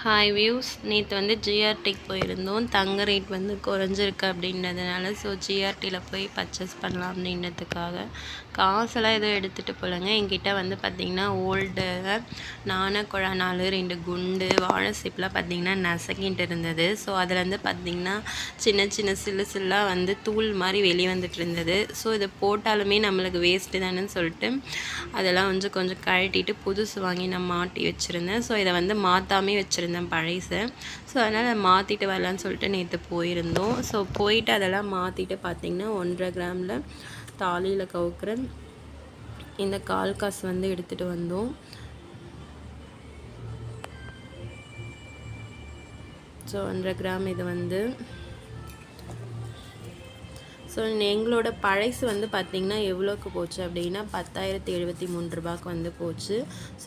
Hi views, நேற்று வந்து ஜிஆர்டிக்கு போயிருந்தோம். தங்க ரேட் வந்து குறைஞ்சிருக்கு அப்படின்றதுனால ஜிஆர்டியில் போய் பர்ச்சேஸ் பண்ணலாம் அப்படின்றதுக்காக காசெல்லாம் எதுவும் எடுத்துகிட்டு போகலங்க. என்கிட்ட வந்து பார்த்திங்கன்னா ஓல்டு நாணக்குழா 2 குண்டு வாழை சீப்லாம் பார்த்திங்கன்னா நசக்கிட்டு இருந்தது. அதில் வந்து பார்த்திங்கன்னா சின்ன சின்ன சில்லாக வந்து தூள் மாதிரி வெளியே வந்துட்டு இருந்தது. இதை போட்டாலுமே நம்மளுக்கு வேஸ்ட்டு தானேன்னு சொல்லிட்டு அதெல்லாம் கொஞ்சம் கழட்டிட்டு புதுசு வாங்கி நான் மாட்டி வச்சுருந்தேன். இதை வந்து மாற்றாமே வச்சுருந்தேன் பழைசை. அதனால் மாற்றிட்டு வரலான்னு சொல்லிட்டு நேற்று போயிருந்தோம். போயிட்டு அதெல்லாம் மாற்றிட்டு பார்த்திங்கன்னா 1.5 கிராமில் தாலியில் கவுக்கிற இந்த கால் காசு வந்து எடுத்துகிட்டு வந்தோம். 1.5 கிராம் இது வந்து எங்களோட பழைசு வந்து பார்த்திங்கன்னா எவ்வளோக்கு போச்சு அப்படின்னா 10,073 ரூபாய்க்கு வந்து போச்சு.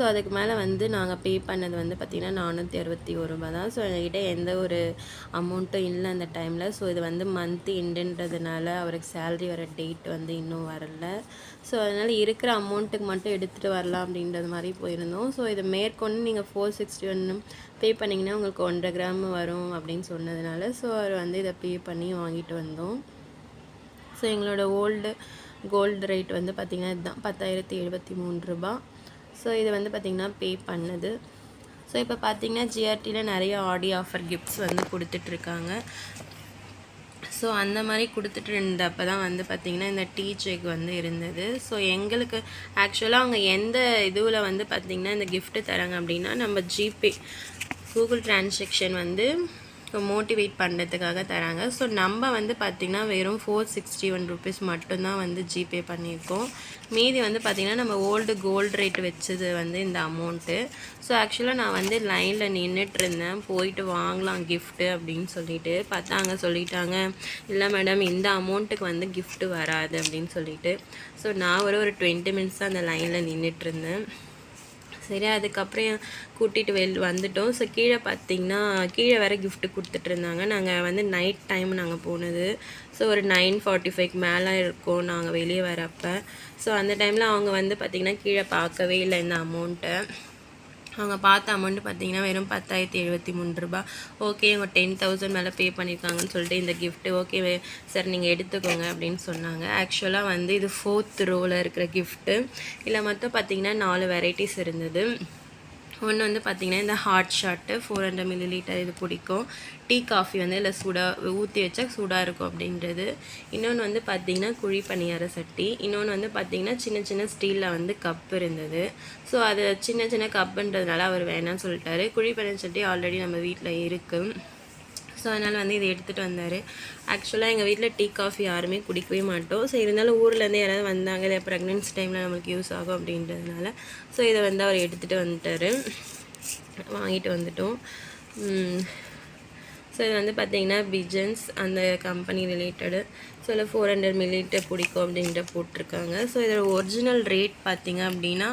அதுக்கு மேலே வந்து நாங்கள் பே பண்ணது வந்து பார்த்திங்கன்னா 461 ரூபா தான். எங்ககிட்ட எந்த ஒரு அமௌண்ட்டும் இல்லை அந்த டைமில். இது வந்து மந்த் எண்டுன்றதுனால அவருக்கு சேலரி வர டேட் வந்து இன்னும் வரல. அதனால் இருக்கிற அமௌண்ட்டுக்கு மட்டும் எடுத்துகிட்டு வரலாம் அப்படின்றது மாதிரி போயிருந்தோம். இதை மேற்கொண்டு நீங்கள் 461 பே பண்ணிங்கன்னா உங்களுக்கு 1.5 கிராம் வரும் அப்படின்னு சொன்னதுனால அவர் வந்து இதை பே பண்ணி வாங்கிட்டு வந்தோம். எங்களோட கோல்டு ரேட் வந்து பார்த்திங்கன்னா இதுதான் 10,073 ரூபா. இது வந்து பார்த்திங்கன்னா பே பண்ணது. இப்போ பார்த்திங்கன்னா ஜிஆர்டியில் நிறைய ஆடி ஆஃபர் கிஃப்ட்ஸ் வந்து கொடுத்துட்ருக்காங்க. அந்த மாதிரி கொடுத்துட்டு இருந்தப்போ தான் வந்து பார்த்திங்கன்னா இந்த டீ செக் வந்து இருந்தது. எங்களுக்கு ஆக்சுவலாக அவங்க எந்த இதுவில் வந்து பார்த்திங்கன்னா இந்த கிஃப்ட்டு தராங்க அப்படின்னா நம்ம ஜிபே கூகுள் டிரான்சாக்ஷன் வந்து மோட்டிவேட் பண்ணுறதுக்காக தராங்க. நம்ம வந்து பார்த்திங்கன்னா வெறும் 461 ருபீஸ் மட்டும்தான் வந்து ஜிபே பண்ணியிருக்கோம். மீதி வந்து பார்த்திங்கன்னா நம்ம ஓல்டு கோல்டு ரேட் வச்சது வந்து இந்த அமௌண்ட்டு. ஆக்சுவலாக நான் வந்து லைனில் நின்றுட்டு இருந்தேன், போயிட்டு வாங்கலாம் கிஃப்ட்டு அப்படின்னு சொல்லிட்டு பார்த்தாங்க. சொல்லிட்டாங்க இல்லை மேடம் இந்த அமௌண்ட்டுக்கு வந்து கிஃப்ட்டு வராது அப்படின்னு சொல்லிட்டு. நான் ஒரு 20 மினிட்ஸ் தான் அந்த லைனில் நின்றுட்டுருந்தேன். சரி, அதுக்கப்புறம் கூட்டிகிட்டு வந்துட்டோம். கீழே பார்த்திங்கன்னா கீழே வேறு கிஃப்ட்டு கொடுத்துட்ருந்தாங்க. நாங்கள் வந்து நைட் டைம் நாங்கள் போனது. ஒரு 9:45க்கு மேலே இருக்கும் நாங்கள் வெளியே வரப்போ. அந்த டைமில் அவங்க வந்து பார்த்திங்கன்னா கீழே பார்க்கவே இல்லை இந்த அமௌண்ட்டை. அவங்க பார்த்த அமௌண்ட்டு பார்த்திங்கன்னா வெறும் 10,073 ரூபா. ஓகே, அவங்க 10,000 மேலே பே பண்ணியிருக்காங்கன்னு சொல்லிட்டு இந்த கிஃப்ட்டு ஓகே சார் நீங்கள் எடுத்துக்கோங்க அப்படின்னு சொன்னாங்க. ஆக்சுவலாக வந்து இது 4th ரோவில் இருக்கிற கிஃப்ட்டு. இல்லை மொத்தம் பார்த்திங்கன்னா 4 வெரைட்டிஸ் இருந்தது. ஒன்று வந்து பார்த்திங்கன்னா இந்த ஹாட் ஷாட்டு 400 ml இது பிடிக்கும். டீ காஃபி வந்து இல்லை சூடாக ஊற்றி வச்சா சூடாக இருக்கும் அப்படின்றது. இன்னொன்று வந்து பார்த்திங்கன்னா குழி பணியார சட்டி. இன்னொன்று வந்து பார்த்திங்கன்னா சின்ன சின்ன ஸ்டீலில் வந்து கப் இருந்தது. அது சின்ன சின்ன கப்புன்றதுனால அவர் வேணாம்னு சொல்லிட்டாரு. குழி பணியார சட்டி ஆல்ரெடி நம்ம வீட்டில் இருக்குது. அதனால் வந்து இதை எடுத்துகிட்டு வந்தார். ஆக்சுவலாக எங்கள் வீட்டில் டீ காஃபி யாருமே குடிக்கவே மாட்டோம். இருந்தாலும் ஊர்லேருந்து யாராவது வந்தாங்க, இதை ப்ரெக்னென்சி டைமில் நம்மளுக்கு யூஸ் ஆகும் அப்படின்றதுனால இதை வந்து அவர் எடுத்துகிட்டு வந்துட்டார். வாங்கிட்டு வந்துட்டோம். இது வந்து பார்த்திங்கன்னா பிஜன்ஸ் அந்த கம்பெனி ரிலேட்டடு. இதில் 400 ml பிடிக்கும் அப்படின்ட்டு போட்டிருக்காங்க. இதோட ஒரிஜினல் ரேட் பார்த்திங்க அப்படின்னா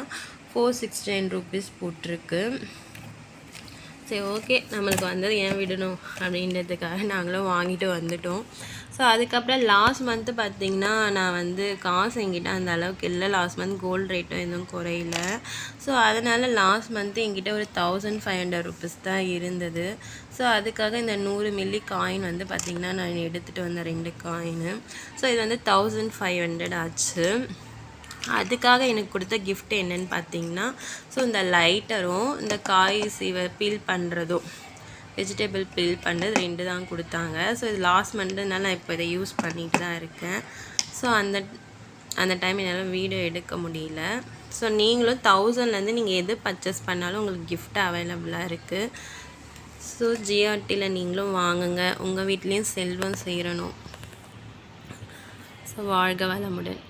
469 ருபீஸ் போட்டிருக்கு. சரி, ஓகே, நம்மளுக்கு வந்தது ஏன் விடணும் அப்படின்றதுக்காக நாங்களும் வாங்கிட்டு வந்துட்டோம். அதுக்கப்புறம் லாஸ்ட் மந்த்து பார்த்திங்கன்னா நான் வந்து காசு என்கிட்ட அந்த அளவுக்கு இல்லை. லாஸ்ட் மந்த் கோல்டு ரேட்டும் எதுவும் குறையில. அதனால் லாஸ்ட் மந்த்து என்கிட்ட ஒரு 1,500 ருபீஸ் தான் இருந்தது. அதுக்காக இந்த 100 மில்லி காயின் வந்து பார்த்திங்கன்னா நான் எடுத்துகிட்டு வந்தேன் 2 காயினு. இது வந்து 1,500 ஆச்சு. அதுக்காக எனக்கு கொடுத்த கிஃப்ட் என்னன்னு பார்த்தீங்கன்னா இந்த லைட்டரும் இந்த காய் பீல் பண்ணுறதும் வெஜிடபிள் பீல் பண்ணுறது 2 தான் கொடுத்தாங்க. இது லாஸ்ட் மந்த்னால நான் இப்போ இதை யூஸ் பண்ணிட்டு தான் இருக்கேன். அந்த டைம் என்னால் வீடியோ எடுக்க முடியல. நீங்களும் 1000லேருந்து நீங்கள் எது பர்ச்சேஸ் பண்ணாலும் உங்களுக்கு கிஃப்ட் அவைலபிளாக இருக்குது. ஜிஆர்டியில் நீங்களும் வாங்குங்க. உங்கள் வீட்லேயும் செல்வம் சேரணும். வாழ்க வளமுடன்.